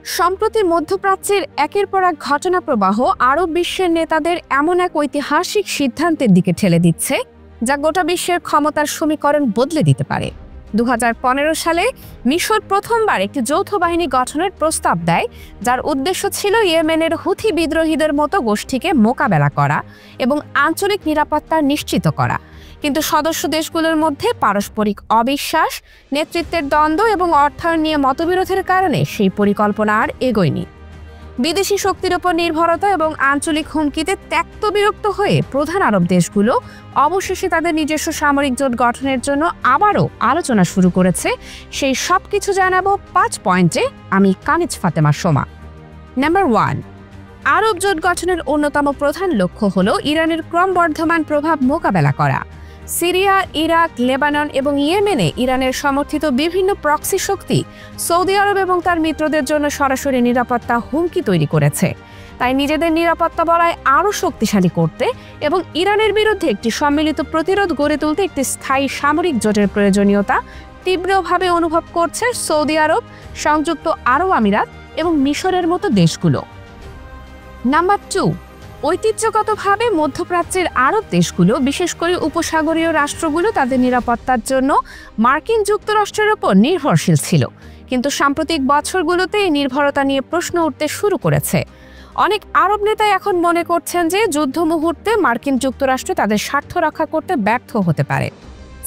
সম্প্রতি মধ্যপ্রাচ্যের একের পর এক ঘটনাপ্রবাহ আরব বিশ্বের নেতাদের এমন এক ঐতিহাসিক সিদ্ধান্তের দিকে ঠেলে দিচ্ছে যা গোটা বিশ্বের ক্ষমতার সমীকরণ বদলে দিতে পারে। 2015 সালে মিশর প্রথমবার একটি যৌথ বাহিনী গঠনের প্রস্তাব দেয়, যার উদ্দেশ্য ছিল ইয়েমেনের হুথি বিদ্রোহীদের মতো গোষ্ঠীকে মোকাবেলা করা এবং আঞ্চলিক নিরাপত্তা নিশ্চিত করা। কিন্তু সদস্য দেশগুলোর মধ্যে পারস্পরিক অবিশ্বাস, নেতৃত্বের দ্বন্দ্ব এবং অর্থায়ন নিয়ে মতবিরোধের কারণে সেই পরিকল্পনা আর এগোয়নি। বিদেশি শক্তির উপর নির্ভরতা এবং আঞ্চলিক হুমকিতে ত্যক্ত বিরক্ত হয়ে প্রধান আরব দেশগুলো অবশেষে তাদের নিজস্ব সামরিক জোট গঠনের জন্য আবারও আলোচনা শুরু করেছে। সেই সব কিছু জানাবো 5 পয়েন্টে। আমি কানিজ ফাতেমা সোমা। নাম্বার 1, আরব জোট গঠনের অন্যতম প্রধান লক্ষ্য হল ইরানের ক্রমবর্ধমান প্রভাব মোকাবেলা করা। সিরিয়া, ইরাক, লেবানন এবং ইয়েমেনে ইরানের সমর্থিত বিভিন্ন প্রক্সি শক্তি সৌদি আরব এবং তার মিত্রদের জন্য সরাসরি নিরাপত্তা হুমকি তৈরি করেছে। তাই নিজেদের নিরাপত্তা বলয় আরও শক্তিশালী করতে এবং ইরানের বিরুদ্ধে একটি সম্মিলিত প্রতিরোধ গড়ে তুলতে একটি স্থায়ী সামরিক জোটের প্রয়োজনীয়তা তীব্রভাবে অনুভব করছে সৌদি আরব, সংযুক্ত আরব আমিরাত এবং মিশরের মতো দেশগুলো। নাম্বার 2, ঐতিহ্যগতভাবে মধ্যপ্রাচ্যের আরব দেশগুলো, বিশেষ করে উপসাগরীয় রাষ্ট্রগুলো তাদের নিরাপত্তার জন্য মার্কিন যুক্তরাষ্ট্রের উপর নির্ভরশীল ছিল। কিন্তু সাম্প্রতিক বছরগুলোতে এই নির্ভরতা নিয়ে প্রশ্ন উঠতে শুরু করেছে। অনেক আরব নেতা এখন মনে করছেন যে যুদ্ধ মুহূর্তে মার্কিন যুক্তরাষ্ট্র তাদের স্বার্থ রক্ষা করতে ব্যর্থ হতে পারে।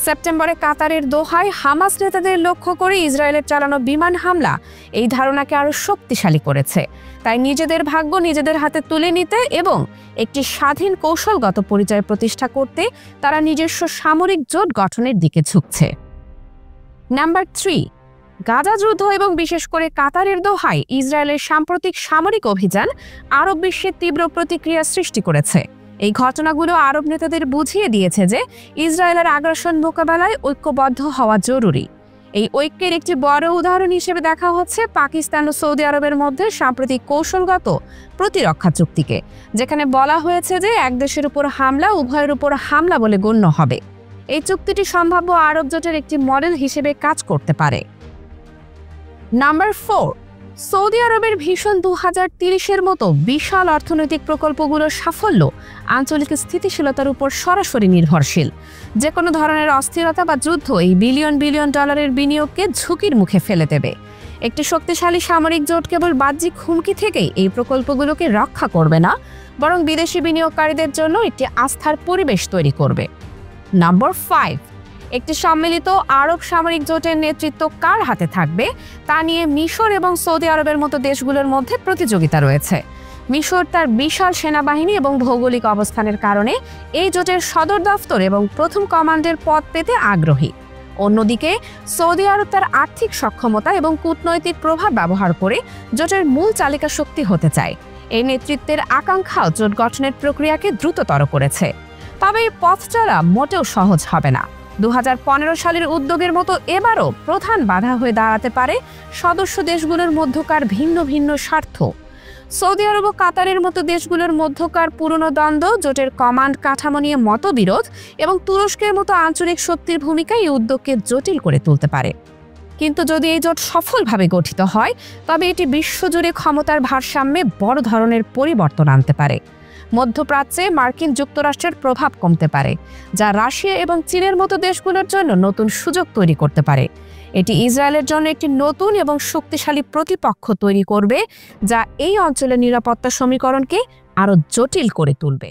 সেপ্টেম্বরে কাতারের দোহায় হামাস নেতাদের লক্ষ্য করে ইসরায়েলের চালানো বিমান হামলা এই ধারণাকে আরও শক্তিশালী করেছে। তাই নিজেদের ভাগ্য নিজেদের হাতে তুলে নিতে এবং একটি স্বাধীন কৌশলগত পরিচয় প্রতিষ্ঠা করতে তারা নিজস্ব সামরিক জোট গঠনের দিকে ঝুঁকছে। নাম্বার 3, গাজা যুদ্ধ এবং বিশেষ করে কাতারের দোহায় ইসরায়েলের সাম্প্রতিক সামরিক অভিযান আরব বিশ্বে তীব্র প্রতিক্রিয়া সৃষ্টি করেছে। এই ঘটনাগুলো আরব নেতাদের বুঝিয়ে দিয়েছে যে ইসরায়েলের আগ্রাসন মোকাবেলায় ঐক্যবদ্ধ হওয়া জরুরি। এই ঐক্যের একটি বড় উদাহরণ হিসেবে দেখা হচ্ছে পাকিস্তান ও সৌদি আরবের মধ্যে সাম্প্রতিক কৌশলগত প্রতিরক্ষা চুক্তিকে, যেখানে বলা হয়েছে যে এক দেশের উপর হামলা উভয়ের উপর হামলা বলে গণ্য হবে। এই চুক্তিটি সম্ভাব্য আরব জোটের একটি মডেল হিসেবে কাজ করতে পারে। নাম্বার 4, সৌদি আরবের ভীষণ 2030-এর মতো বিশাল অর্থনৈতিক প্রকল্পগুলোর সাফল্য আঞ্চলিক স্থিতিশীলতার উপর সরাসরি নির্ভরশীল। যে কোনো ধরনের অস্থিরতা বা যুদ্ধ এই বিলিয়ন বিলিয়ন ডলারের বিনিয়োগকে ঝুঁকির মুখে ফেলে দেবে। একটি শক্তিশালী সামরিক জোট কেবল বাহ্যিক হুমকি থেকেই এই প্রকল্পগুলোকে রক্ষা করবে না, বরং বিদেশি বিনিয়োগকারীদের জন্য একটি আস্থার পরিবেশ তৈরি করবে। নাম্বার 5, একটি সম্মিলিত আরব সামরিক জোটের নেতৃত্ব কার হাতে থাকবে তা নিয়ে মিশর এবং সৌদি আরবের মতো দেশগুলোর মধ্যে প্রতিযোগিতা রয়েছে। মিশর তার বিশাল সেনাবাহিনী এবং ভৌগোলিক অবস্থানের কারণে এই জোটের সদর দফতর এবং প্রথম কমান্ডের পদ পেতে আগ্রহী। অন্যদিকে সৌদি আরব তার আর্থিক সক্ষমতা এবং কূটনৈতিক প্রভাব ব্যবহার করে জোটের মূল চালিকা শক্তি হতে চায়। এই নেতৃত্বের আকাঙ্ক্ষাও জোট গঠনের প্রক্রিয়াকে দ্রুততর করেছে। তবে এই পথ চলা মোটেও সহজ হবে না। 2015 সালের উদ্যোগের মতো এবারও প্রধান বাধা হয়ে দাঁড়াতে পারে সদস্য দেশগুলোর মধ্যকার ভিন্ন ভিন্ন স্বার্থ। সৌদি আরব ও কাতারের মতো দেশগুলোর মধ্যকার পুরনো দ্বন্দ্ব, জোটের কমান্ড কাঠামো নিয়ে মতবিরোধ এবং তুরস্কের মতো আঞ্চলিক শক্তির ভূমিকা এই উদ্যোগকে জটিল করে তুলতে পারে। কিন্তু যদি এই জোট সফলভাবে গঠিত হয় তবে এটি বিশ্বজুড়ে ক্ষমতার ভারসাম্যে বড় ধরনের পরিবর্তন আনতে পারে। মধ্যপ্রাচ্যে মার্কিন যুক্তরাষ্ট্রের প্রভাব কমতে পারে, যা রাশিয়া এবং চীনের মতো দেশগুলোর জন্য নতুন সুযোগ তৈরি করতে পারে। এটি ইসরায়েলের জন্য একটি নতুন এবং শক্তিশালী প্রতিপক্ষ তৈরি করবে, যা এই অঞ্চলের নিরাপত্তা সমীকরণকে আরও জটিল করে তুলবে।